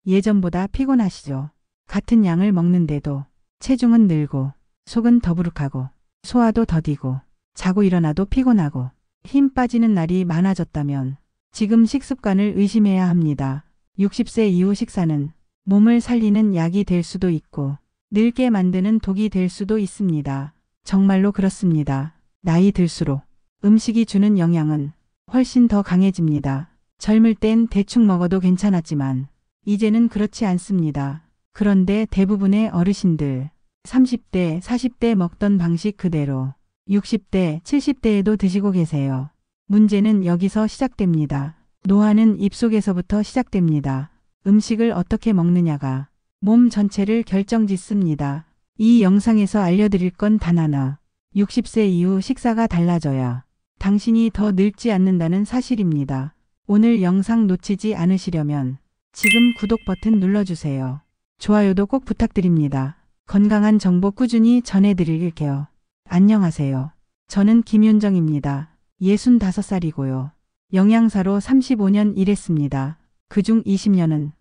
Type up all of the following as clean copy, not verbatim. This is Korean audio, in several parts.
예전보다 피곤하시죠? 같은 양을 먹는데도 체중은 늘고 속은 더부룩하고 소화도 더디고 자고 일어나도 피곤하고 힘 빠지는 날이 많아졌다면 지금 식습관을 의심해야 합니다. 60세 이후 식사는 몸을 살리는 약이 될 수도 있고 늙게 만드는 독이 될 수도 있습니다. 정말로 그렇습니다. 나이 들수록 음식이 주는 영향은 훨씬 더 강해집니다. 젊을 땐 대충 먹어도 괜찮았지만 이제는 그렇지 않습니다. 그런데 대부분의 어르신들 30대, 40대 먹던 방식 그대로 60대, 70대에도 드시고 계세요. 문제는 여기서 시작됩니다. 노화는 입속에서부터 시작됩니다. 음식을 어떻게 먹느냐가 몸 전체를 결정짓습니다. 이 영상에서 알려드릴 건 단 하나. 60세 이후 식사가 달라져야 당신이 더 늙지 않는다는 사실입니다. 오늘 영상 놓치지 않으시려면 지금 구독 버튼 눌러주세요. 좋아요도 꼭 부탁드립니다. 건강한 정보 꾸준히 전해드릴게요. 안녕하세요. 저는 김윤정입니다. 65살이고요. 영양사로 35년 일했습니다. 그중 20년은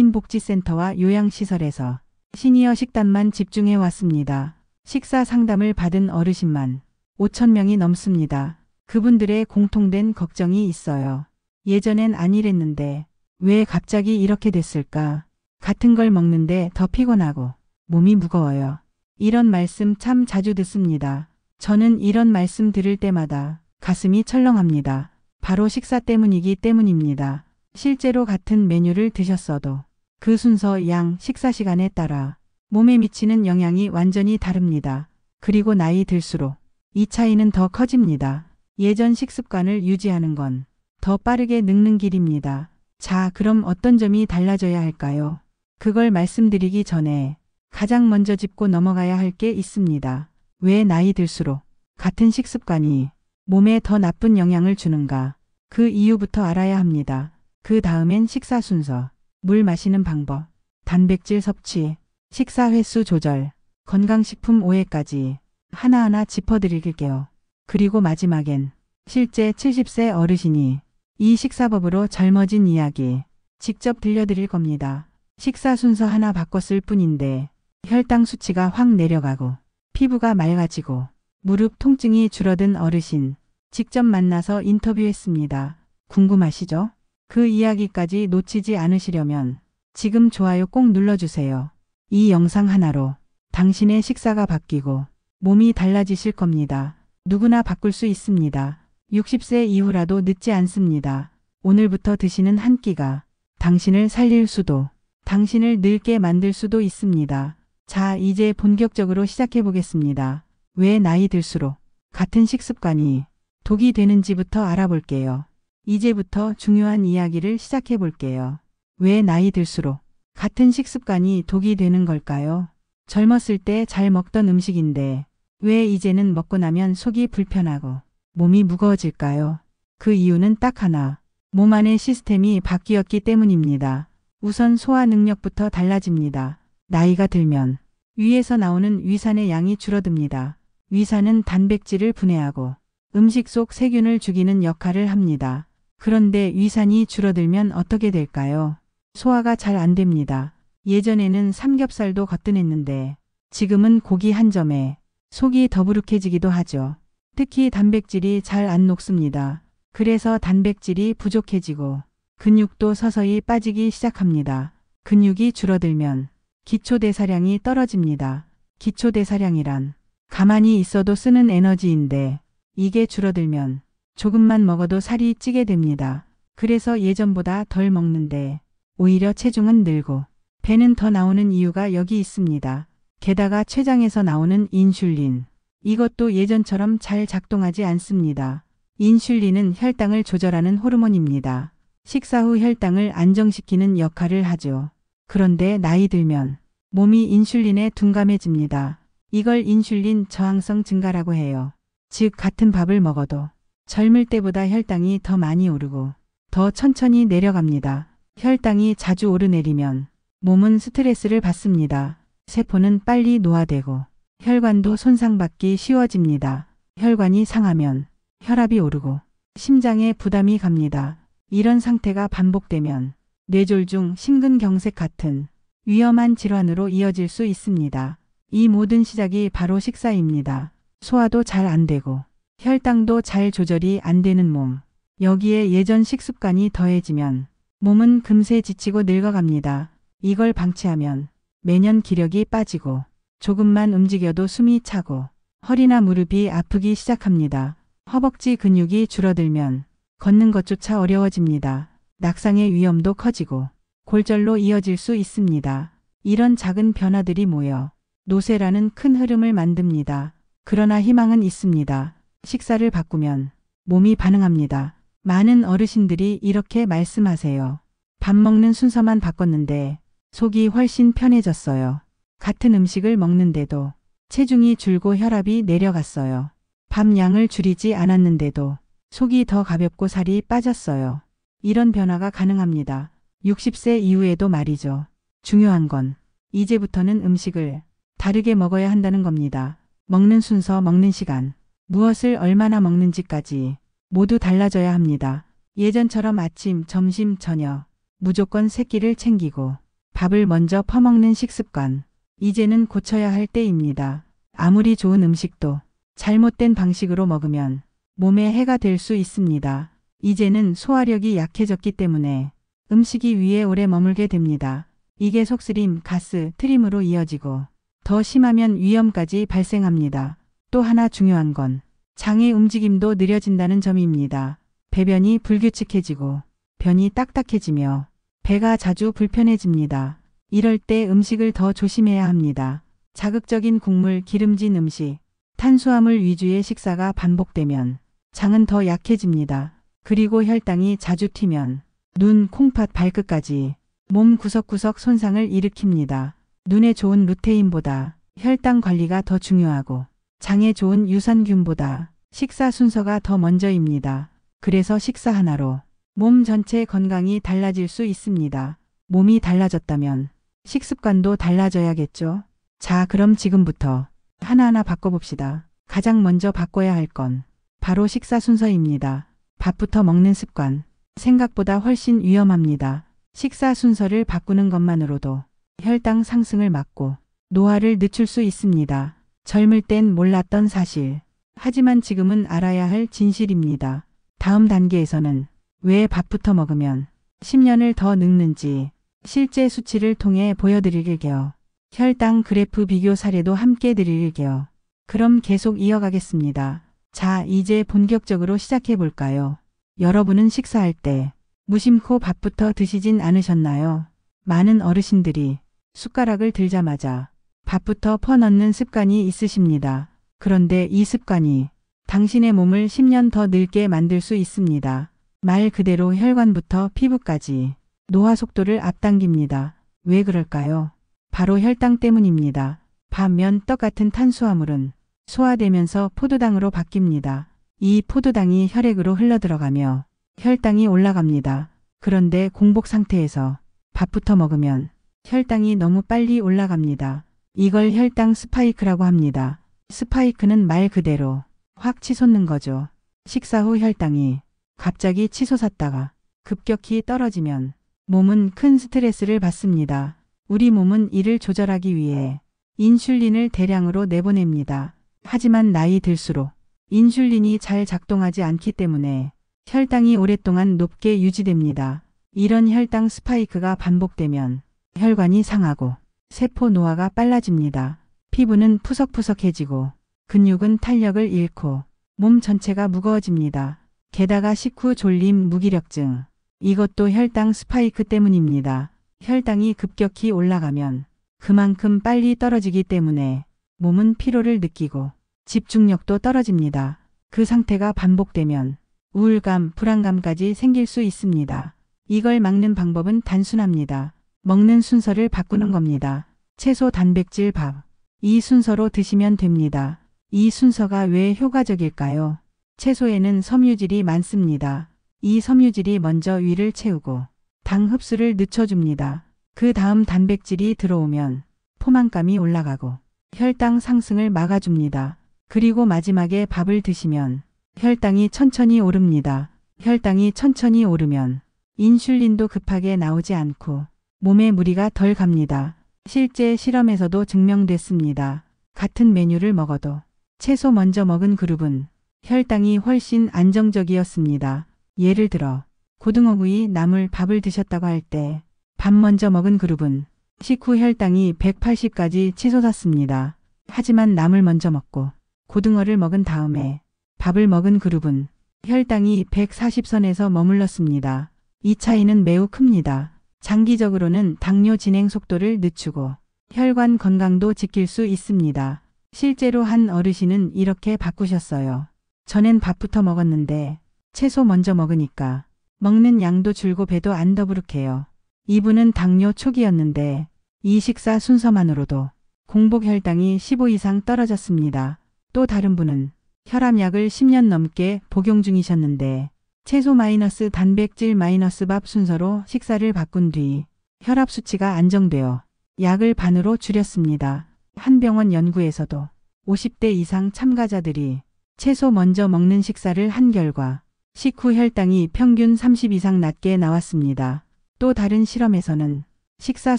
노인복지센터와 요양시설에서 시니어 식단만 집중해 왔습니다. 식사 상담을 받은 어르신만 5,000명이 넘습니다. 그분들의 공통된 걱정이 있어요. 예전엔 안 이랬는데 왜 갑자기 이렇게 됐을까? 같은 걸 먹는데 더 피곤하고 몸이 무거워요. 이런 말씀 참 자주 듣습니다. 저는 이런 말씀 들을 때마다 가슴이 철렁합니다. 바로 식사 때문이기 때문입니다. 실제로 같은 메뉴를 드셨어도 그 순서, 양, 식사 시간에 따라 몸에 미치는 영향이 완전히 다릅니다. 그리고 나이 들수록 이 차이는 더 커집니다. 예전 식습관을 유지하는 건 더 빠르게 늙는 길입니다. 자, 그럼 어떤 점이 달라져야 할까요? 그걸 말씀드리기 전에 가장 먼저 짚고 넘어가야 할 게 있습니다. 왜 나이 들수록 같은 식습관이 몸에 더 나쁜 영향을 주는가? 그 이유부터 알아야 합니다. 그 다음엔 식사 순서, 물 마시는 방법, 단백질 섭취, 식사 횟수 조절, 건강식품 오해까지 하나하나 짚어드릴게요. 그리고 마지막엔 실제 70세 어르신이 이 식사법으로 젊어진 이야기 직접 들려드릴 겁니다. 식사 순서 하나 바꿨을 뿐인데 혈당 수치가 확 내려가고 피부가 맑아지고 무릎 통증이 줄어든 어르신 직접 만나서 인터뷰했습니다. 궁금하시죠? 그 이야기까지 놓치지 않으시려면 지금 좋아요 꼭 눌러주세요. 이 영상 하나로 당신의 식사가 바뀌고 몸이 달라지실 겁니다. 누구나 바꿀 수 있습니다. 60세 이후라도 늦지 않습니다. 오늘부터 드시는 한 끼가 당신을 살릴 수도, 당신을 늙게 만들 수도 있습니다. 자, 이제 본격적으로 시작해 보겠습니다. 왜 나이 들수록 같은 식습관이 독이 되는지부터 알아볼게요. 이제부터 중요한 이야기를 시작해 볼게요. 왜 나이 들수록 같은 식습관이 독이 되는 걸까요? 젊었을 때 잘 먹던 음식인데 왜 이제는 먹고 나면 속이 불편하고 몸이 무거워질까요? 그 이유는 딱 하나. 몸 안의 시스템이 바뀌었기 때문입니다. 우선 소화 능력부터 달라집니다. 나이가 들면 위에서 나오는 위산의 양이 줄어듭니다. 위산은 단백질을 분해하고 음식 속 세균을 죽이는 역할을 합니다. 그런데 위산이 줄어들면 어떻게 될까요? 소화가 잘 안 됩니다. 예전에는 삼겹살도 거뜬했는데 지금은 고기 한 점에 속이 더부룩해지기도 하죠. 특히 단백질이 잘 안 녹습니다. 그래서 단백질이 부족해지고 근육도 서서히 빠지기 시작합니다. 근육이 줄어들면 기초대사량이 떨어집니다. 기초대사량이란 가만히 있어도 쓰는 에너지인데 이게 줄어들면 조금만 먹어도 살이 찌게 됩니다. 그래서 예전보다 덜 먹는데 오히려 체중은 늘고 배는 더 나오는 이유가 여기 있습니다. 게다가 췌장에서 나오는 인슐린. 이것도 예전처럼 잘 작동하지 않습니다. 인슐린은 혈당을 조절하는 호르몬입니다. 식사 후 혈당을 안정시키는 역할을 하죠. 그런데 나이 들면 몸이 인슐린에 둔감해집니다. 이걸 인슐린 저항성 증가라고 해요. 즉 같은 밥을 먹어도 젊을 때보다 혈당이 더 많이 오르고 더 천천히 내려갑니다. 혈당이 자주 오르내리면 몸은 스트레스를 받습니다. 세포는 빨리 노화되고 혈관도 손상받기 쉬워집니다. 혈관이 상하면 혈압이 오르고 심장에 부담이 갑니다. 이런 상태가 반복되면 뇌졸중, 심근경색 같은 위험한 질환으로 이어질 수 있습니다. 이 모든 시작이 바로 식사입니다. 소화도 잘 안 되고 혈당도 잘 조절이 안 되는 몸. 여기에 예전 식습관이 더해지면 몸은 금세 지치고 늙어갑니다. 이걸 방치하면 매년 기력이 빠지고 조금만 움직여도 숨이 차고 허리나 무릎이 아프기 시작합니다. 허벅지 근육이 줄어들면 걷는 것조차 어려워집니다. 낙상의 위험도 커지고 골절로 이어질 수 있습니다. 이런 작은 변화들이 모여 노쇠라는 큰 흐름을 만듭니다. 그러나 희망은 있습니다. 식사를 바꾸면 몸이 반응합니다. 많은 어르신들이 이렇게 말씀하세요. 밥 먹는 순서만 바꿨는데 속이 훨씬 편해졌어요. 같은 음식을 먹는데도 체중이 줄고 혈압이 내려갔어요. 밥 양을 줄이지 않았는데도 속이 더 가볍고 살이 빠졌어요. 이런 변화가 가능합니다. 60세 이후에도 말이죠. 중요한 건 이제부터는 음식을 다르게 먹어야 한다는 겁니다. 먹는 순서, 먹는 시간, 무엇을 얼마나 먹는지까지 모두 달라져야 합니다. 예전처럼 아침, 점심, 저녁 무조건 세 끼를 챙기고 밥을 먼저 퍼먹는 식습관. 이제는 고쳐야 할 때입니다. 아무리 좋은 음식도 잘못된 방식으로 먹으면 몸에 해가 될 수 있습니다. 이제는 소화력이 약해졌기 때문에 음식이 위에 오래 머물게 됩니다. 이게 속쓰림, 가스, 트림으로 이어지고 더 심하면 위험까지 발생합니다. 또 하나 중요한 건 장의 움직임도 느려진다는 점입니다. 배변이 불규칙해지고 변이 딱딱해지며 배가 자주 불편해집니다. 이럴 때 음식을 더 조심해야 합니다. 자극적인 국물, 기름진 음식, 탄수화물 위주의 식사가 반복되면 장은 더 약해집니다. 그리고 혈당이 자주 튀면 눈, 콩팥, 발끝까지 몸 구석구석 손상을 일으킵니다. 눈에 좋은 루테인보다 혈당 관리가 더 중요하고 장에 좋은 유산균보다 식사 순서가 더 먼저입니다. 그래서 식사 하나로 몸 전체 건강이 달라질 수 있습니다. 몸이 달라졌다면 식습관도 달라져야겠죠. 자, 그럼 지금부터 하나하나 바꿔봅시다. 가장 먼저 바꿔야 할 건 바로 식사 순서입니다. 밥부터 먹는 습관. 생각보다 훨씬 위험합니다. 식사 순서를 바꾸는 것만으로도 혈당 상승을 막고 노화를 늦출 수 있습니다. 젊을 땐 몰랐던 사실. 하지만 지금은 알아야 할 진실입니다. 다음 단계에서는 왜 밥부터 먹으면 10년을 더 늙는지 실제 수치를 통해 보여드릴게요. 혈당 그래프 비교 사례도 함께 드릴게요. 그럼 계속 이어가겠습니다. 자, 이제 본격적으로 시작해 볼까요? 여러분은 식사할 때 무심코 밥부터 드시진 않으셨나요? 많은 어르신들이 숟가락을 들자마자 밥부터 퍼넣는 습관이 있으십니다. 그런데 이 습관이 당신의 몸을 10년 더 늙게 만들 수 있습니다. 말 그대로 혈관부터 피부까지 노화 속도를 앞당깁니다. 왜 그럴까요? 바로 혈당 때문입니다. 밥, 면, 떡 같은 탄수화물은 소화되면서 포도당으로 바뀝니다. 이 포도당이 혈액으로 흘러들어가며 혈당이 올라갑니다. 그런데 공복 상태에서 밥부터 먹으면 혈당이 너무 빨리 올라갑니다. 이걸 혈당 스파이크라고 합니다. 스파이크는 말 그대로 확 치솟는 거죠. 식사 후 혈당이 갑자기 치솟았다가 급격히 떨어지면 몸은 큰 스트레스를 받습니다. 우리 몸은 이를 조절하기 위해 인슐린을 대량으로 내보냅니다. 하지만 나이 들수록 인슐린이 잘 작동하지 않기 때문에 혈당이 오랫동안 높게 유지됩니다. 이런 혈당 스파이크가 반복되면 혈관이 상하고 세포 노화가 빨라집니다. 피부는 푸석푸석해지고 근육은 탄력을 잃고 몸 전체가 무거워집니다. 게다가 식후 졸림, 무기력증. 이것도 혈당 스파이크 때문입니다. 혈당이 급격히 올라가면 그만큼 빨리 떨어지기 때문에 몸은 피로를 느끼고 집중력도 떨어집니다. 그 상태가 반복되면 우울감, 불안감까지 생길 수 있습니다. 이걸 막는 방법은 단순합니다. 먹는 순서를 바꾸는 겁니다. 채소, 단백질, 밥. 이 순서로 드시면 됩니다. 이 순서가 왜 효과적일까요? 채소에는 섬유질이 많습니다. 이 섬유질이 먼저 위를 채우고 당 흡수를 늦춰줍니다. 그 다음 단백질이 들어오면 포만감이 올라가고 혈당 상승을 막아줍니다. 그리고 마지막에 밥을 드시면 혈당이 천천히 오릅니다. 혈당이 천천히 오르면 인슐린도 급하게 나오지 않고 몸에 무리가 덜 갑니다. 실제 실험에서도 증명됐습니다. 같은 메뉴를 먹어도 채소 먼저 먹은 그룹은 혈당이 훨씬 안정적이었습니다. 예를 들어 고등어구이 나물 밥을 드셨다고 할 때 밥 먼저 먹은 그룹은 식후 혈당이 180까지 치솟았습니다. 하지만 나물 먼저 먹고 고등어를 먹은 다음에 밥을 먹은 그룹은 혈당이 140선에서 머물렀습니다. 이 차이는 매우 큽니다. 장기적으로는 당뇨 진행 속도를 늦추고 혈관 건강도 지킬 수 있습니다. 실제로 한 어르신은 이렇게 바꾸셨어요. 전엔 밥부터 먹었는데 채소 먼저 먹으니까 먹는 양도 줄고 배도 안 더부룩해요. 이분은 당뇨 초기였는데 이 식사 순서만으로도 공복 혈당이 15 이상 떨어졌습니다. 또 다른 분은 혈압약을 10년 넘게 복용 중이셨는데 채소 마이너스 단백질 마이너스 밥 순서로 식사를 바꾼 뒤 혈압 수치가 안정되어 약을 반으로 줄였습니다. 한 병원 연구에서도 50대 이상 참가자들이 채소 먼저 먹는 식사를 한 결과 식후 혈당이 평균 30 이상 낮게 나왔습니다. 또 다른 실험에서는 식사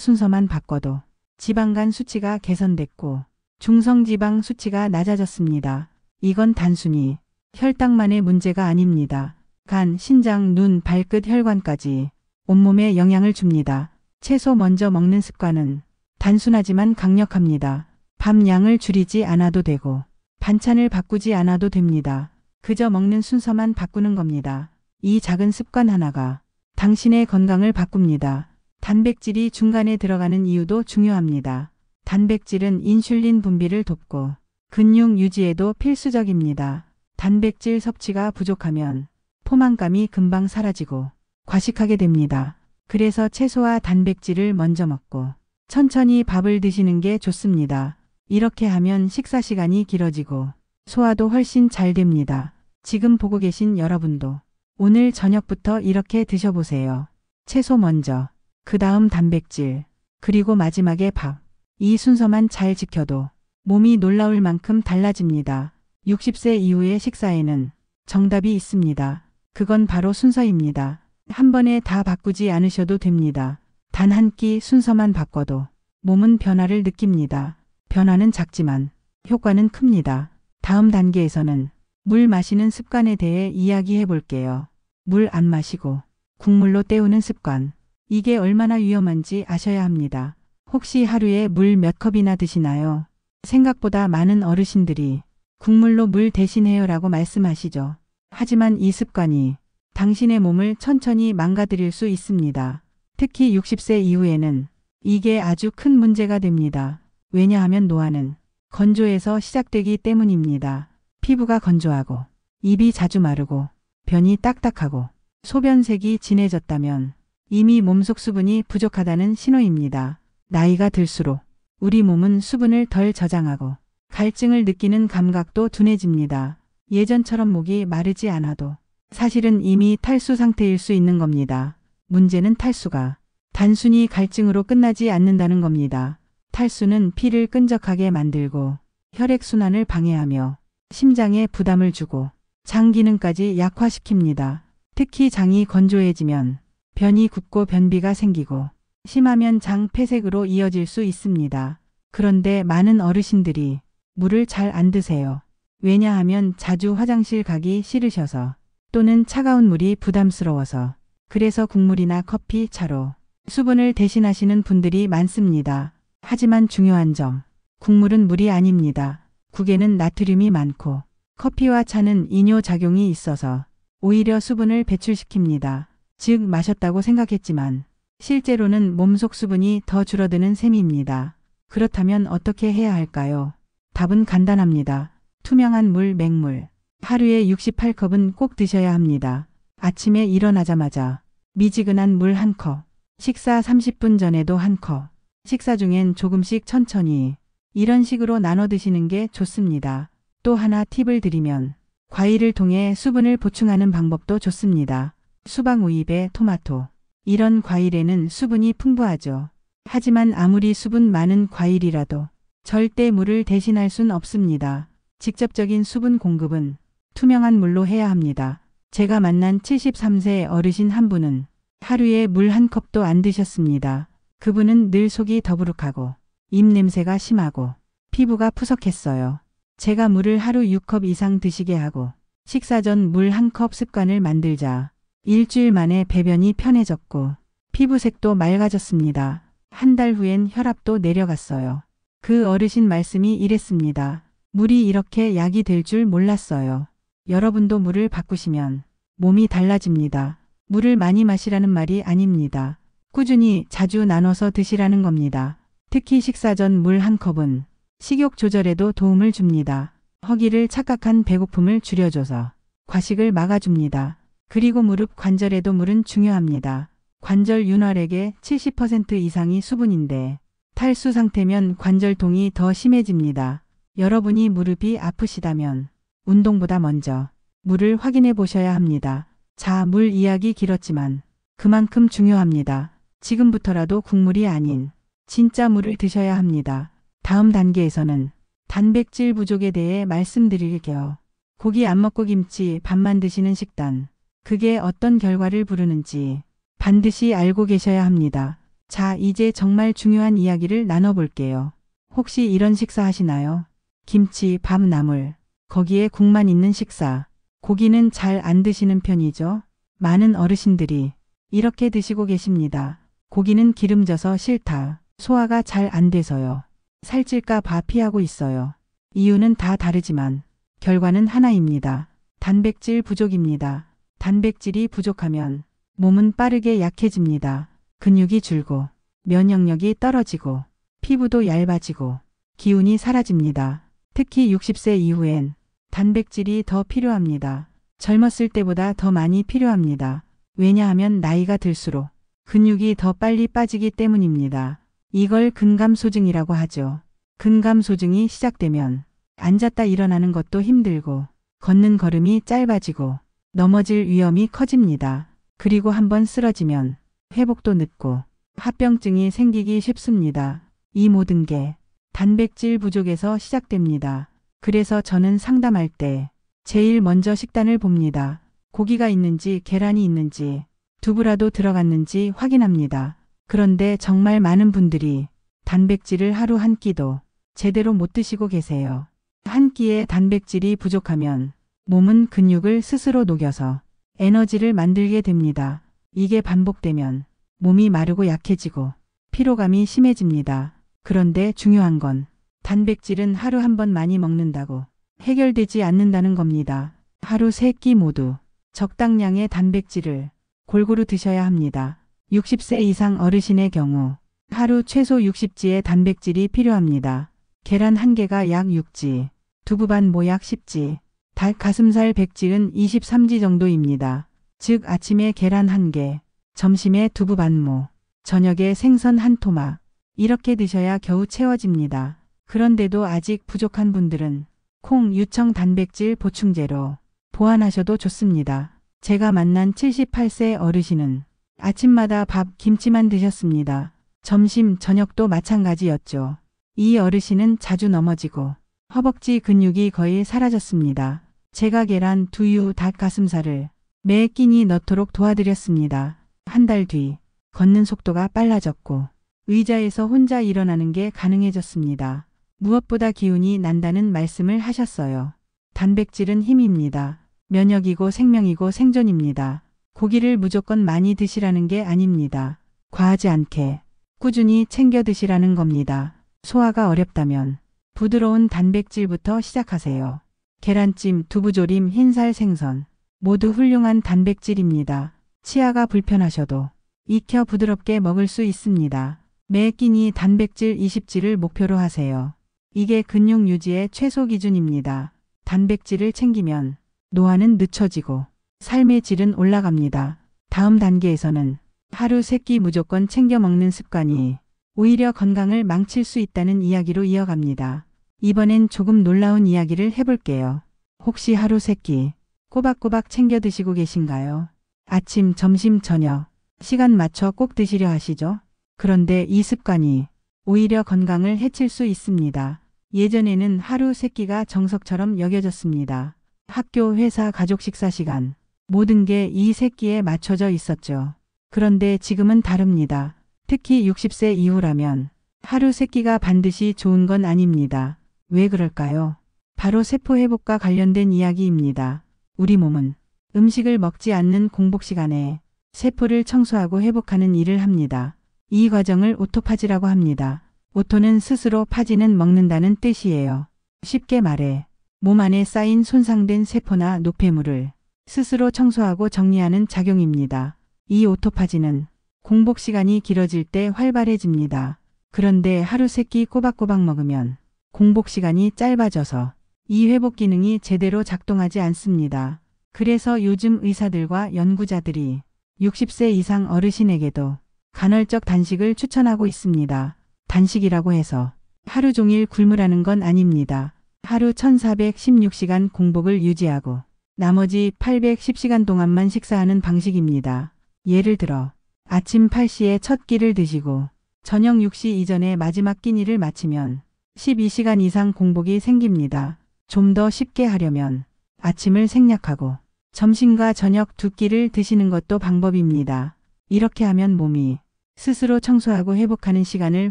순서만 바꿔도 지방간 수치가 개선됐고 중성지방 수치가 낮아졌습니다. 이건 단순히 혈당만의 문제가 아닙니다. 간, 신장, 눈, 발끝 혈관까지 온몸에 영향을 줍니다. 채소 먼저 먹는 습관은 단순하지만 강력합니다. 밥 양을 줄이지 않아도 되고 반찬을 바꾸지 않아도 됩니다. 그저 먹는 순서만 바꾸는 겁니다. 이 작은 습관 하나가 당신의 건강을 바꿉니다. 단백질이 중간에 들어가는 이유도 중요합니다. 단백질은 인슐린 분비를 돕고 근육 유지에도 필수적입니다. 단백질 섭취가 부족하면 포만감이 금방 사라지고 과식하게 됩니다. 그래서 채소와 단백질을 먼저 먹고 천천히 밥을 드시는 게 좋습니다. 이렇게 하면 식사 시간이 길어지고 소화도 훨씬 잘 됩니다. 지금 보고 계신 여러분도 오늘 저녁부터 이렇게 드셔보세요. 채소 먼저, 그 다음 단백질, 그리고 마지막에 밥. 이 순서만 잘 지켜도 몸이 놀라울 만큼 달라집니다. 60세 이후의 식사에는 정답이 있습니다. 그건 바로 순서입니다. 한 번에 다 바꾸지 않으셔도 됩니다. 단 한 끼 순서만 바꿔도 몸은 변화를 느낍니다. 변화는 작지만 효과는 큽니다. 다음 단계에서는 물 마시는 습관에 대해 이야기해 볼게요. 물 안 마시고 국물로 때우는 습관. 이게 얼마나 위험한지 아셔야 합니다. 혹시 하루에 물 몇 컵이나 드시나요? 생각보다 많은 어르신들이 국물로 물 대신해요 라고 말씀하시죠. 하지만 이 습관이 당신의 몸을 천천히 망가뜨릴 수 있습니다. 특히 60세 이후에는 이게 아주 큰 문제가 됩니다. 왜냐하면 노화는 건조에서 시작되기 때문입니다. 피부가 건조하고 입이 자주 마르고 변이 딱딱하고 소변색이 진해졌다면 이미 몸속 수분이 부족하다는 신호입니다. 나이가 들수록 우리 몸은 수분을 덜 저장하고 갈증을 느끼는 감각도 둔해집니다. 예전처럼 목이 마르지 않아도 사실은 이미 탈수 상태일 수 있는 겁니다. 문제는 탈수가 단순히 갈증으로 끝나지 않는다는 겁니다. 탈수는 피를 끈적하게 만들고 혈액순환을 방해하며 심장에 부담을 주고 장 기능까지 약화시킵니다. 특히 장이 건조해지면 변이 굳고 변비가 생기고 심하면 장 폐색으로 이어질 수 있습니다. 그런데 많은 어르신들이 물을 잘 안 드세요. 왜냐하면 자주 화장실 가기 싫으셔서 또는 차가운 물이 부담스러워서 그래서 국물이나 커피, 차로 수분을 대신하시는 분들이 많습니다. 하지만 중요한 점, 국물은 물이 아닙니다. 국에는 나트륨이 많고 커피와 차는 이뇨작용이 있어서 오히려 수분을 배출시킵니다. 즉 마셨다고 생각했지만 실제로는 몸속 수분이 더 줄어드는 셈입니다. 그렇다면 어떻게 해야 할까요? 답은 간단합니다. 투명한 물, 맹물. 하루에 68컵은 꼭 드셔야 합니다. 아침에 일어나자마자 미지근한 물 1컵, 식사 30분 전에도 1컵, 식사 중엔 조금씩 천천히 이런 식으로 나눠 드시는 게 좋습니다. 또 하나 팁을 드리면 과일을 통해 수분을 보충하는 방법도 좋습니다. 수박, 우이배, 토마토. 이런 과일에는 수분이 풍부하죠. 하지만 아무리 수분 많은 과일이라도 절대 물을 대신할 순 없습니다. 직접적인 수분 공급은 투명한 물로 해야 합니다. 제가 만난 73세 어르신 한 분은 하루에 물 한 컵도 안 드셨습니다. 그분은 늘 속이 더부룩하고 입냄새가 심하고 피부가 푸석했어요. 제가 물을 하루 6컵 이상 드시게 하고 식사 전 물 한 컵 습관을 만들자 일주일 만에 배변이 편해졌고 피부색도 맑아졌습니다. 한 달 후엔 혈압도 내려갔어요. 그 어르신 말씀이 이랬습니다. 물이 이렇게 약이 될 줄 몰랐어요. 여러분도 물을 바꾸시면 몸이 달라집니다. 물을 많이 마시라는 말이 아닙니다. 꾸준히 자주 나눠서 드시라는 겁니다. 특히 식사 전 물 한 컵은 식욕 조절에도 도움을 줍니다. 허기를 착각한 배고픔을 줄여줘서 과식을 막아줍니다. 그리고 무릎 관절에도 물은 중요합니다. 관절 윤활액의 70% 이상이 수분인데 탈수 상태면 관절통이 더 심해집니다. 여러분이 무릎이 아프시다면 운동보다 먼저 물을 확인해 보셔야 합니다. 자, 물 이야기 길었지만 그만큼 중요합니다. 지금부터라도 국물이 아닌 진짜 물을 드셔야 합니다. 다음 단계에서는 단백질 부족에 대해 말씀드릴게요. 고기 안 먹고 김치, 밥만 드시는 식단. 그게 어떤 결과를 부르는지 반드시 알고 계셔야 합니다. 자, 이제 정말 중요한 이야기를 나눠볼게요. 혹시 이런 식사 하시나요? 김치, 밥, 나물. 거기에 국만 있는 식사. 고기는 잘 안 드시는 편이죠? 많은 어르신들이 이렇게 드시고 계십니다. 고기는 기름져서 싫다. 소화가 잘 안 돼서요. 살찔까 봐 피하고 있어요. 이유는 다 다르지만 결과는 하나입니다. 단백질 부족입니다. 단백질이 부족하면 몸은 빠르게 약해집니다. 근육이 줄고 면역력이 떨어지고 피부도 얇아지고 기운이 사라집니다. 특히 60세 이후엔 단백질이 더 필요합니다. 젊었을 때보다 더 많이 필요합니다. 왜냐하면 나이가 들수록 근육이 더 빨리 빠지기 때문입니다. 이걸 근감소증이라고 하죠. 근감소증이 시작되면 앉았다 일어나는 것도 힘들고 걷는 걸음이 짧아지고 넘어질 위험이 커집니다. 그리고 한번 쓰러지면 회복도 늦고 합병증이 생기기 쉽습니다. 이 모든 게 단백질 부족에서 시작됩니다. 그래서 저는 상담할 때 제일 먼저 식단을 봅니다. 고기가 있는지 계란이 있는지 두부라도 들어갔는지 확인합니다. 그런데 정말 많은 분들이 단백질을 하루 한 끼도 제대로 못 드시고 계세요. 한 끼에 단백질이 부족하면 몸은 근육을 스스로 녹여서 에너지를 만들게 됩니다. 이게 반복되면 몸이 마르고 약해지고 피로감이 심해집니다. 그런데 중요한 건 단백질은 하루 한 번 많이 먹는다고 해결되지 않는다는 겁니다. 하루 3끼 모두 적당량의 단백질을 골고루 드셔야 합니다. 60세 이상 어르신의 경우 하루 최소 60지의 단백질이 필요합니다. 계란 1개가 약 6지, 두부 반 모약 10지, 닭 가슴살 100지는 23지 정도입니다. 즉 아침에 계란 1개, 점심에 두부 반모, 저녁에 생선 1토막 이렇게 드셔야 겨우 채워집니다. 그런데도 아직 부족한 분들은 콩, 유청 단백질 보충제로 보완하셔도 좋습니다. 제가 만난 78세 어르신은 아침마다 밥, 김치만 드셨습니다. 점심, 저녁도 마찬가지였죠. 이 어르신은 자주 넘어지고 허벅지 근육이 거의 사라졌습니다. 제가 계란, 두유, 닭 가슴살을 매 끼니 넣도록 도와드렸습니다. 한 달 뒤 걷는 속도가 빨라졌고 의자에서 혼자 일어나는 게 가능해졌습니다. 무엇보다 기운이 난다는 말씀을 하셨어요. 단백질은 힘입니다. 면역이고 생명이고 생존입니다. 고기를 무조건 많이 드시라는 게 아닙니다. 과하지 않게 꾸준히 챙겨 드시라는 겁니다. 소화가 어렵다면 부드러운 단백질부터 시작하세요. 계란찜, 두부조림, 흰살 생선 모두 훌륭한 단백질입니다. 치아가 불편하셔도 익혀 부드럽게 먹을 수 있습니다. 매 끼니 단백질 20지를 목표로 하세요. 이게 근육 유지의 최소 기준입니다. 단백질을 챙기면 노화는 늦춰지고 삶의 질은 올라갑니다. 다음 단계에서는 하루 3끼 무조건 챙겨 먹는 습관이 오히려 건강을 망칠 수 있다는 이야기로 이어갑니다. 이번엔 조금 놀라운 이야기를 해볼게요. 혹시 하루 3끼 꼬박꼬박 챙겨 드시고 계신가요? 아침, 점심, 저녁 시간 맞춰 꼭 드시려 하시죠? 그런데 이 습관이 오히려 건강을 해칠 수 있습니다. 예전에는 하루 3끼가 정석처럼 여겨졌습니다. 학교, 회사, 가족 식사 시간 모든 게 이 3끼에 맞춰져 있었죠. 그런데 지금은 다릅니다. 특히 60세 이후라면 하루 3끼가 반드시 좋은 건 아닙니다. 왜 그럴까요? 바로 세포 회복과 관련된 이야기입니다. 우리 몸은 음식을 먹지 않는 공복 시간에 세포를 청소하고 회복하는 일을 합니다. 이 과정을 오토파지라고 합니다. 오토는 스스로, 파지는 먹는다는 뜻이에요. 쉽게 말해 몸 안에 쌓인 손상된 세포나 노폐물을 스스로 청소하고 정리하는 작용입니다. 이 오토파지는 공복 시간이 길어질 때 활발해집니다. 그런데 하루 3끼 꼬박꼬박 먹으면 공복 시간이 짧아져서 이 회복 기능이 제대로 작동하지 않습니다. 그래서 요즘 의사들과 연구자들이 60세 이상 어르신에게도 간헐적 단식을 추천하고 있습니다. 단식이라고 해서 하루 종일 굶으라는 건 아닙니다. 하루 1416시간 공복을 유지하고 나머지 810시간 동안만 식사하는 방식입니다. 예를 들어 아침 8시에 첫 끼를 드시고 저녁 6시 이전에 마지막 끼니를 마치면 12시간 이상 공복이 생깁니다. 좀 더 쉽게 하려면 아침을 생략하고 점심과 저녁 2끼를 드시는 것도 방법입니다. 이렇게 하면 몸이 스스로 청소하고 회복하는 시간을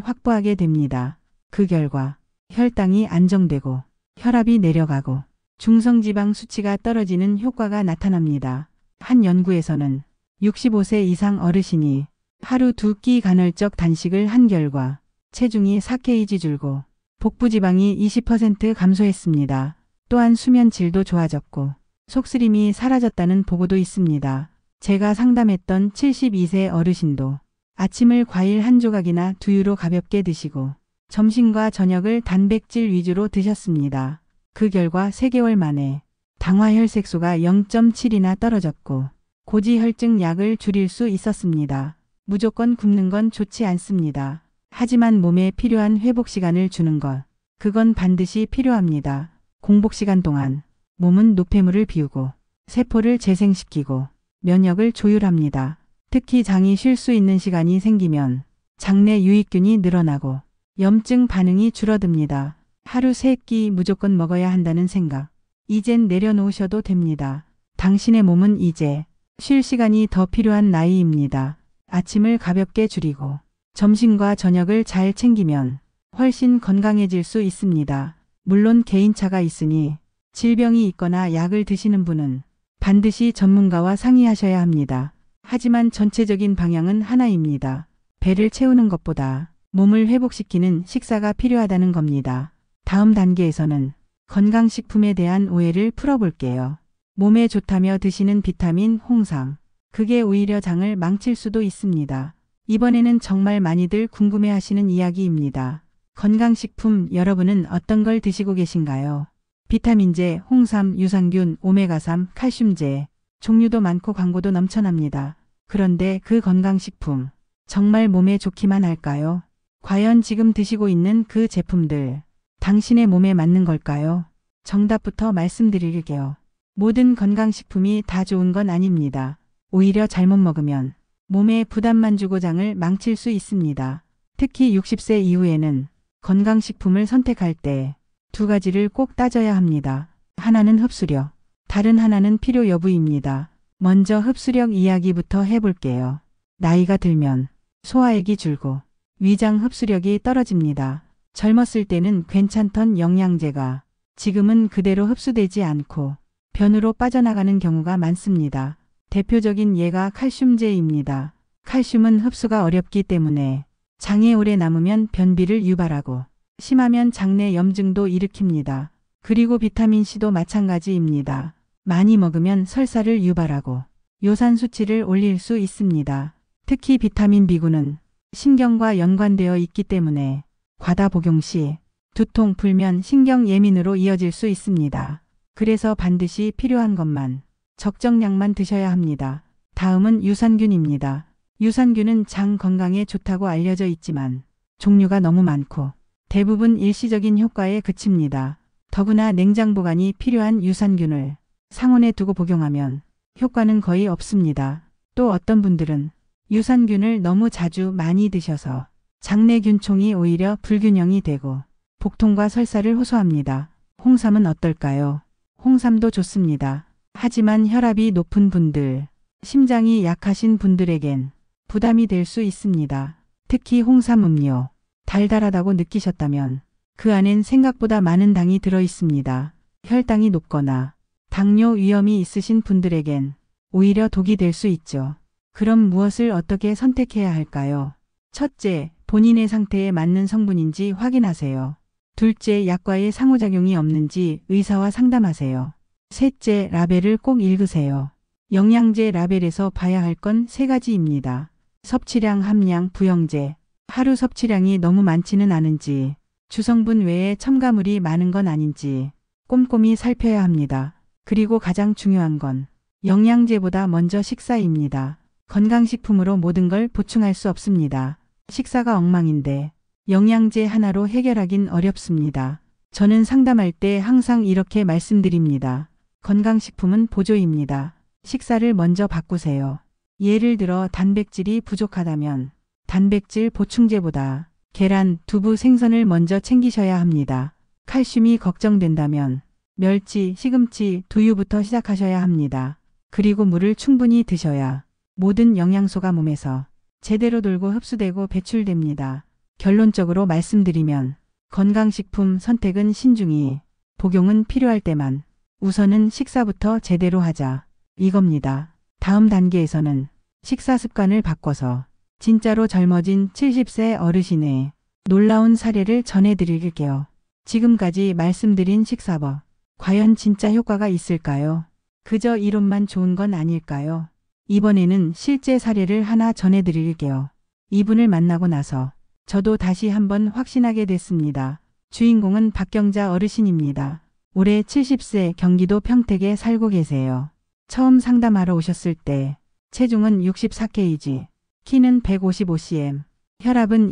확보하게 됩니다. 그 결과 혈당이 안정되고 혈압이 내려가고 중성지방 수치가 떨어지는 효과가 나타납니다. 한 연구에서는 65세 이상 어르신이 하루 2끼 간헐적 단식을 한 결과 체중이 4kg 줄고 복부지방이 20% 감소했습니다. 또한 수면 질도 좋아졌고 속쓰림이 사라졌다는 보고도 있습니다. 제가 상담했던 72세 어르신도 아침을 과일 한 조각이나 두유로 가볍게 드시고 점심과 저녁을 단백질 위주로 드셨습니다. 그 결과 3개월 만에 당화혈색소가 0.7이나 떨어졌고 고지혈증 약을 줄일 수 있었습니다. 무조건 굶는 건 좋지 않습니다. 하지만 몸에 필요한 회복 시간을 주는 것, 그건 반드시 필요합니다. 공복 시간 동안 몸은 노폐물을 비우고 세포를 재생시키고 면역을 조율합니다. 특히 장이 쉴 수 있는 시간이 생기면 장내 유익균이 늘어나고 염증 반응이 줄어듭니다. 하루 3끼 무조건 먹어야 한다는 생각, 이젠 내려놓으셔도 됩니다. 당신의 몸은 이제 쉴 시간이 더 필요한 나이입니다. 아침을 가볍게 줄이고 점심과 저녁을 잘 챙기면 훨씬 건강해질 수 있습니다. 물론 개인차가 있으니 질병이 있거나 약을 드시는 분은 반드시 전문가와 상의하셔야 합니다. 하지만 전체적인 방향은 하나입니다. 배를 채우는 것보다 몸을 회복시키는 식사가 필요하다는 겁니다. 다음 단계에서는 건강식품에 대한 오해를 풀어볼게요. 몸에 좋다며 드시는 비타민, 홍삼. 그게 오히려 장을 망칠 수도 있습니다. 이번에는 정말 많이들 궁금해하시는 이야기입니다. 건강식품, 여러분은 어떤 걸 드시고 계신가요? 비타민제, 홍삼, 유산균, 오메가3, 칼슘제, 종류도 많고 광고도 넘쳐납니다. 그런데 그 건강식품, 정말 몸에 좋기만 할까요? 과연 지금 드시고 있는 그 제품들, 당신의 몸에 맞는 걸까요? 정답부터 말씀드릴게요. 모든 건강식품이 다 좋은 건 아닙니다. 오히려 잘못 먹으면 몸에 부담만 주고 장을 망칠 수 있습니다. 특히 60세 이후에는 건강식품을 선택할 때 2가지를 꼭 따져야 합니다. 하나는 흡수력, 다른 하나는 필요 여부입니다. 먼저 흡수력 이야기부터 해볼게요. 나이가 들면 소화액이 줄고 위장 흡수력이 떨어집니다. 젊었을 때는 괜찮던 영양제가 지금은 그대로 흡수되지 않고 변으로 빠져나가는 경우가 많습니다. 대표적인 예가 칼슘제입니다. 칼슘은 흡수가 어렵기 때문에 장에 오래 남으면 변비를 유발하고 심하면 장내 염증도 일으킵니다. 그리고 비타민C도 마찬가지입니다. 많이 먹으면 설사를 유발하고 요산 수치를 올릴 수 있습니다. 특히 비타민 B군은 신경과 연관되어 있기 때문에 과다 복용 시 두통, 불면, 신경 예민으로 이어질 수 있습니다. 그래서 반드시 필요한 것만 적정량만 드셔야 합니다. 다음은 유산균입니다. 유산균은 장 건강에 좋다고 알려져 있지만 종류가 너무 많고 대부분 일시적인 효과에 그칩니다. 더구나 냉장 보관이 필요한 유산균을 상온에 두고 복용하면 효과는 거의 없습니다. 또 어떤 분들은 유산균을 너무 자주 많이 드셔서 장내 균총이 오히려 불균형이 되고 복통과 설사를 호소합니다. 홍삼은 어떨까요? 홍삼도 좋습니다. 하지만 혈압이 높은 분들, 심장이 약하신 분들에겐 부담이 될 수 있습니다. 특히 홍삼 음료. 달달하다고 느끼셨다면 그 안엔 생각보다 많은 당이 들어 있습니다. 혈당이 높거나 당뇨 위험이 있으신 분들에겐 오히려 독이 될 수 있죠. 그럼 무엇을 어떻게 선택해야 할까요? 첫째, 본인의 상태에 맞는 성분인지 확인하세요. 둘째, 약과의 상호작용이 없는지 의사와 상담하세요. 셋째, 라벨을 꼭 읽으세요. 영양제 라벨에서 봐야 할 건 세 가지입니다. 섭취량, 함량, 부영제. 하루 섭취량이 너무 많지는 않은지, 주성분 외에 첨가물이 많은 건 아닌지 꼼꼼히 살펴야 합니다. 그리고 가장 중요한 건 영양제보다 먼저 식사입니다. 건강식품으로 모든 걸 보충할 수 없습니다. 식사가 엉망인데 영양제 하나로 해결하긴 어렵습니다. 저는 상담할 때 항상 이렇게 말씀드립니다. 건강식품은 보조입니다. 식사를 먼저 바꾸세요. 예를 들어 단백질이 부족하다면 단백질 보충제보다 계란, 두부, 생선을 먼저 챙기셔야 합니다. 칼슘이 걱정된다면 멸치, 시금치, 두유부터 시작하셔야 합니다. 그리고 물을 충분히 드셔야 모든 영양소가 몸에서 제대로 돌고 흡수되고 배출됩니다. 결론적으로 말씀드리면 건강식품 선택은 신중히, 복용은 필요할 때만, 우선은 식사부터 제대로 하자. 이겁니다. 다음 단계에서는 식사 습관을 바꿔서 진짜로 젊어진 70세 어르신의 놀라운 사례를 전해드릴게요. 지금까지 말씀드린 식사법, 과연 진짜 효과가 있을까요? 그저 이론만 좋은 건 아닐까요? 이번에는 실제 사례를 하나 전해드릴게요. 이분을 만나고 나서 저도 다시 한번 확신하게 됐습니다. 주인공은 박경자 어르신입니다. 올해 70세 경기도 평택에 살고 계세요. 처음 상담하러 오셨을 때 체중은 64kg, 키는 155cm, 혈압은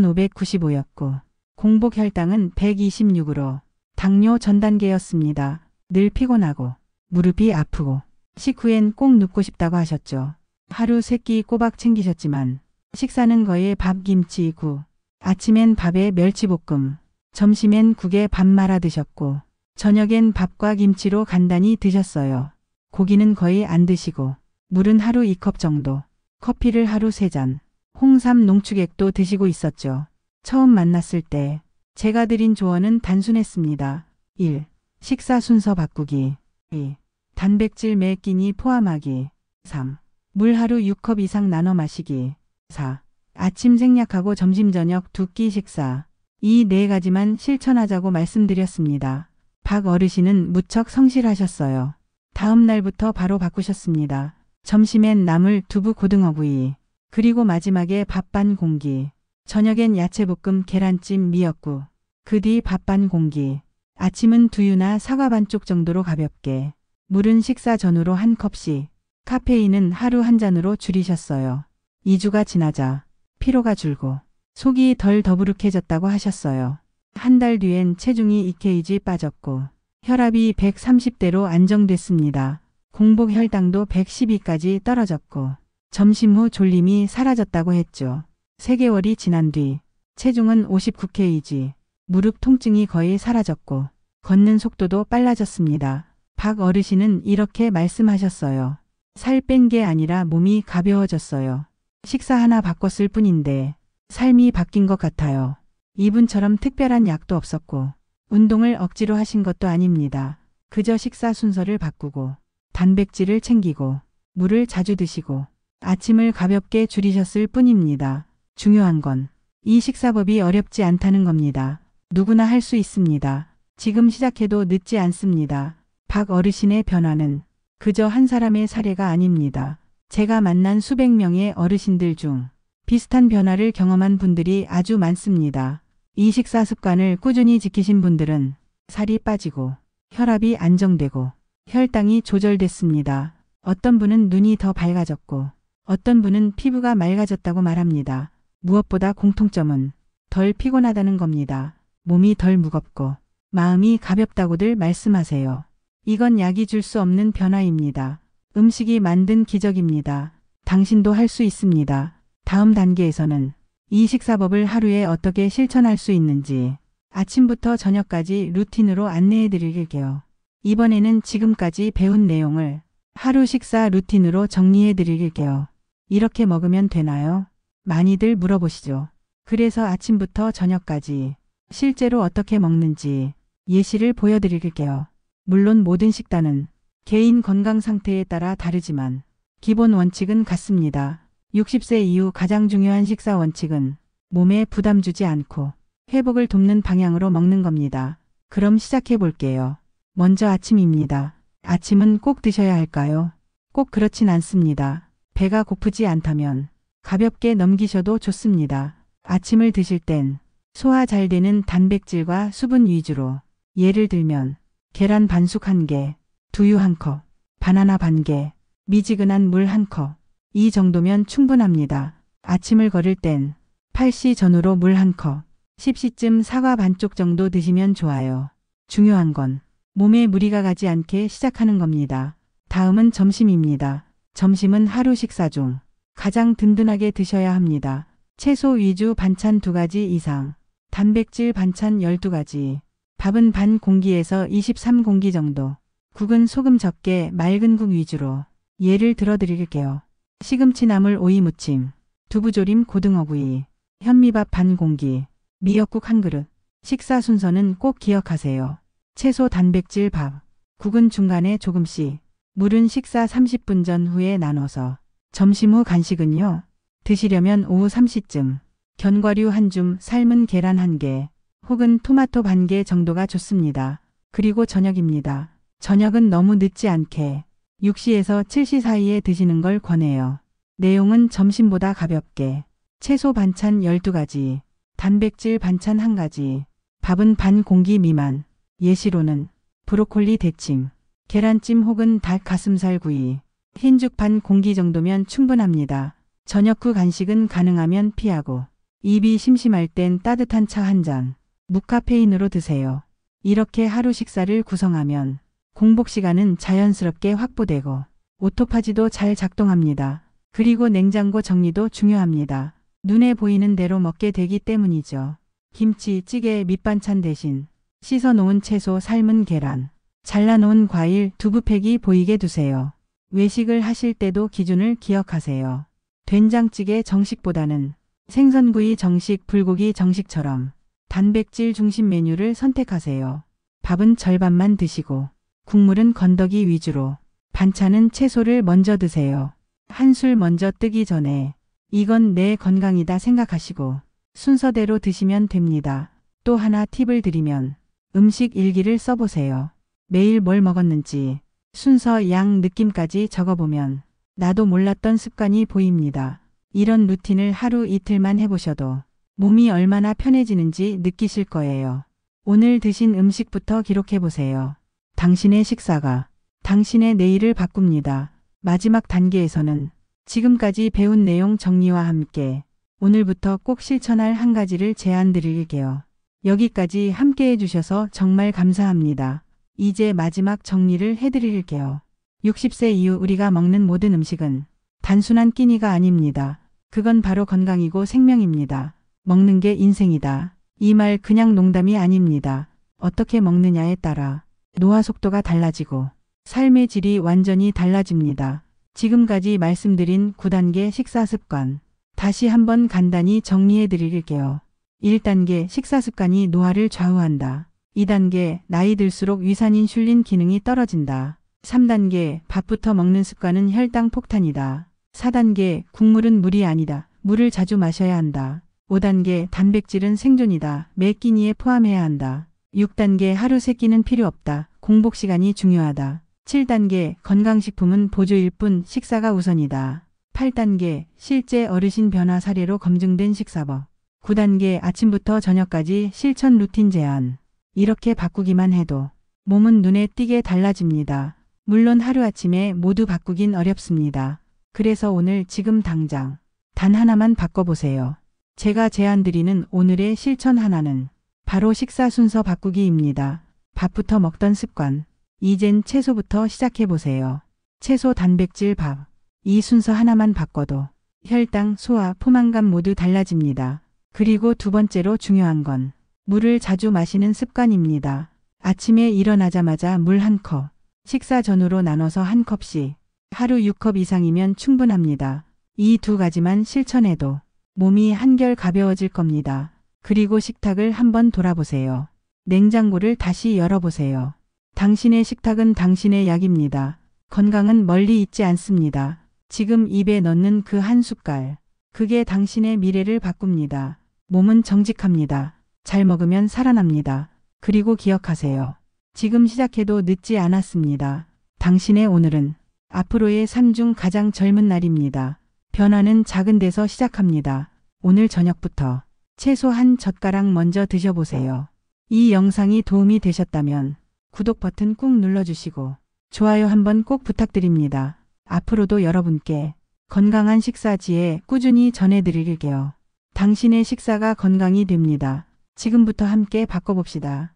14,595였고 공복 혈당은 126으로 당뇨 전 단계였습니다. 늘 피곤하고 무릎이 아프고 식후엔 꼭 눕고 싶다고 하셨죠. 하루 3끼 꼬박 챙기셨지만 식사는 거의 밥, 김치, 국, 아침엔 밥에 멸치볶음, 점심엔 국에 밥 말아 드셨고 저녁엔 밥과 김치로 간단히 드셨어요. 고기는 거의 안 드시고 물은 하루 2컵 정도, 커피를 하루 3잔, 홍삼 농축액도 드시고 있었죠. 처음 만났을 때 제가 드린 조언은 단순했습니다. 1. 식사 순서 바꾸기. 2. 단백질 매 끼니 포함하기. 3. 물 하루 6컵 이상 나눠 마시기. 4. 아침 생략하고 점심 저녁 2끼 식사. 이 4가지만 실천하자고 말씀드렸습니다. 박 어르신은 무척 성실하셨어요. 다음 날부터 바로 바꾸셨습니다. 점심엔 나물, 두부, 고등어구이, 그리고 마지막에 밥 반 공기, 저녁엔 야채볶음, 계란찜, 미역국, 그 뒤 밥 반 공기, 아침은 두유나 사과 반쪽 정도로 가볍게, 물은 식사 전후로 1컵씩, 카페인은 하루 1잔으로 줄이셨어요. 2주가 지나자 피로가 줄고 속이 덜 더부룩해졌다고 하셨어요. 한 달 뒤엔 체중이 2kg 빠졌고 혈압이 130대로 안정됐습니다. 공복 혈당도 112까지 떨어졌고 점심 후 졸림이 사라졌다고 했죠. 3개월이 지난 뒤 체중은 59kg, 무릎 통증이 거의 사라졌고 걷는 속도도 빨라졌습니다. 박 어르신은 이렇게 말씀하셨어요. 살 뺀 게 아니라 몸이 가벼워졌어요. 식사 하나 바꿨을 뿐인데 삶이 바뀐 것 같아요. 이분처럼 특별한 약도 없었고 운동을 억지로 하신 것도 아닙니다. 그저 식사 순서를 바꾸고 단백질을 챙기고 물을 자주 드시고 아침을 가볍게 줄이셨을 뿐입니다. 중요한 건 이 식사법이 어렵지 않다는 겁니다. 누구나 할 수 있습니다. 지금 시작해도 늦지 않습니다. 박 어르신의 변화는 그저 한 사람의 사례가 아닙니다. 제가 만난 수백 명의 어르신들 중 비슷한 변화를 경험한 분들이 아주 많습니다. 이 식사 습관을 꾸준히 지키신 분들은 살이 빠지고 혈압이 안정되고 혈당이 조절됐습니다. 어떤 분은 눈이 더 밝아졌고 어떤 분은 피부가 맑아졌다고 말합니다. 무엇보다 공통점은 덜 피곤하다는 겁니다. 몸이 덜 무겁고 마음이 가볍다고들 말씀하세요. 이건 약이 줄 수 없는 변화입니다. 음식이 만든 기적입니다. 당신도 할 수 있습니다. 다음 단계에서는 이 식사법을 하루에 어떻게 실천할 수 있는지 아침부터 저녁까지 루틴으로 안내해 드릴게요. 이번에는 지금까지 배운 내용을 하루 식사 루틴으로 정리해 드릴게요. 이렇게 먹으면 되나요? 많이들 물어보시죠. 그래서 아침부터 저녁까지 실제로 어떻게 먹는지 예시를 보여드릴게요. 물론 모든 식단은 개인 건강 상태에 따라 다르지만 기본 원칙은 같습니다. 60세 이후 가장 중요한 식사 원칙은 몸에 부담 주지 않고 회복을 돕는 방향으로 먹는 겁니다. 그럼 시작해 볼게요. 먼저 아침입니다. 아침은 꼭 드셔야 할까요? 꼭 그렇진 않습니다. 배가 고프지 않다면 가볍게 넘기셔도 좋습니다. 아침을 드실 땐 소화 잘 되는 단백질과 수분 위주로, 예를 들면 계란 반숙 1개, 두유 1컵, 바나나 반 개, 미지근한 물 1컵, 이 정도면 충분합니다. 아침을 걸을 땐 8시 전후로 물 1컵, 10시쯤 사과 반쪽 정도 드시면 좋아요. 중요한 건 몸에 무리가 가지 않게 시작하는 겁니다. 다음은 점심입니다. 점심은 하루 식사 중 가장 든든하게 드셔야 합니다. 채소 위주 반찬 2가지 이상, 단백질 반찬 12가지, 밥은 반 공기에서 23공기 정도, 국은 소금 적게 맑은 국 위주로. 예를 들어 드릴게요. 시금치 나물 오이 무침, 두부조림 고등어구이, 현미밥 반 공기, 미역국 1그릇. 식사 순서는 꼭 기억하세요. 채소 단백질 밥, 국은 중간에 조금씩, 물은 식사 30분 전후에 나눠서. 점심 후 간식은요. 드시려면 오후 3시쯤 견과류 1줌, 삶은 계란 1개, 혹은 토마토 반 개 정도가 좋습니다. 그리고 저녁입니다. 저녁은 너무 늦지 않게 6시에서 7시 사이에 드시는 걸 권해요. 내용은 점심보다 가볍게 채소 반찬 12가지, 단백질 반찬 1가지, 밥은 반 공기 미만, 예시로는 브로콜리 데침, 계란찜 혹은 닭 가슴살 구이, 흰죽 반 공기 정도면 충분합니다. 저녁 후 간식은 가능하면 피하고 입이 심심할 땐 따뜻한 차 1잔, 무카페인으로 드세요. 이렇게 하루 식사를 구성하면 공복 시간은 자연스럽게 확보되고 오토파지도 잘 작동합니다. 그리고 냉장고 정리도 중요합니다. 눈에 보이는 대로 먹게 되기 때문이죠. 김치, 찌개, 밑반찬 대신 씻어놓은 채소, 삶은 계란, 잘라놓은 과일, 두부팩이 보이게 두세요. 외식을 하실 때도 기준을 기억하세요. 된장찌개 정식보다는 생선구이 정식, 불고기 정식처럼 단백질 중심 메뉴를 선택하세요. 밥은 절반만 드시고 국물은 건더기 위주로, 반찬은 채소를 먼저 드세요. 한술 먼저 뜨기 전에 이건 내 건강이다 생각하시고 순서대로 드시면 됩니다. 또 하나 팁을 드리면 음식 일기를 써보세요. 매일 뭘 먹었는지 순서, 양, 느낌까지 적어보면 나도 몰랐던 습관이 보입니다. 이런 루틴을 하루 이틀만 해보셔도 몸이 얼마나 편해지는지 느끼실 거예요. 오늘 드신 음식부터 기록해보세요. 당신의 식사가 당신의 내일을 바꿉니다. 마지막 단계에서는 지금까지 배운 내용 정리와 함께 오늘부터 꼭 실천할 한 가지를 제안 드릴게요. 여기까지 함께 해주셔서 정말 감사합니다. 이제 마지막 정리를 해드릴게요. 60세 이후 우리가 먹는 모든 음식은 단순한 끼니가 아닙니다. 그건 바로 건강이고 생명입니다. 먹는 게 인생이다. 이 말 그냥 농담이 아닙니다. 어떻게 먹느냐에 따라 노화 속도가 달라지고 삶의 질이 완전히 달라집니다. 지금까지 말씀드린 9단계 식사 습관, 다시 한번 간단히 정리해 드릴게요. 1단계 식사 습관이 노화를 좌우한다. 2단계 나이 들수록 위산 인슐린 기능이 떨어진다. 3단계 밥부터 먹는 습관은 혈당 폭탄이다. 4단계 국물은 물이 아니다. 물을 자주 마셔야 한다. 5단계 단백질은 생존이다. 매 끼니에 포함해야 한다. 6단계 하루 3끼는 필요 없다. 공복 시간이 중요하다. 7단계 건강식품은 보조일 뿐 식사가 우선이다. 8단계 실제 어르신 변화 사례로 검증된 식사법. 9단계 아침부터 저녁까지 실천 루틴 제안. 이렇게 바꾸기만 해도 몸은 눈에 띄게 달라집니다. 물론 하루아침에 모두 바꾸긴 어렵습니다. 그래서 오늘 지금 당장 단 하나만 바꿔보세요. 제가 제안드리는 오늘의 실천 하나는 바로 식사 순서 바꾸기입니다. 밥부터 먹던 습관. 이젠 채소부터 시작해보세요. 채소, 단백질, 밥. 이 순서 하나만 바꿔도 혈당, 소화, 포만감 모두 달라집니다. 그리고 두 번째로 중요한 건 물을 자주 마시는 습관입니다. 아침에 일어나자마자 물 1컵, 식사 전후로 나눠서 1컵씩, 하루 6컵 이상이면 충분합니다. 이 두 가지만 실천해도 몸이 한결 가벼워질 겁니다. 그리고 식탁을 한번 돌아보세요. 냉장고를 다시 열어보세요. 당신의 식탁은 당신의 약입니다. 건강은 멀리 있지 않습니다. 지금 입에 넣는 그 한 숟갈, 그게 당신의 미래를 바꿉니다. 몸은 정직합니다. 잘 먹으면 살아납니다. 그리고 기억하세요. 지금 시작해도 늦지 않았습니다. 당신의 오늘은 앞으로의 삶 중 가장 젊은 날입니다. 변화는 작은 데서 시작합니다. 오늘 저녁부터 채소 한 젓가락 먼저 드셔보세요. 이 영상이 도움이 되셨다면 구독 버튼 꾹 눌러주시고 좋아요 한번 꼭 부탁드립니다. 앞으로도 여러분께 건강한 식사지에 꾸준히 전해드릴게요. 당신의 식사가 건강이 됩니다. 지금부터 함께 바꿔봅시다.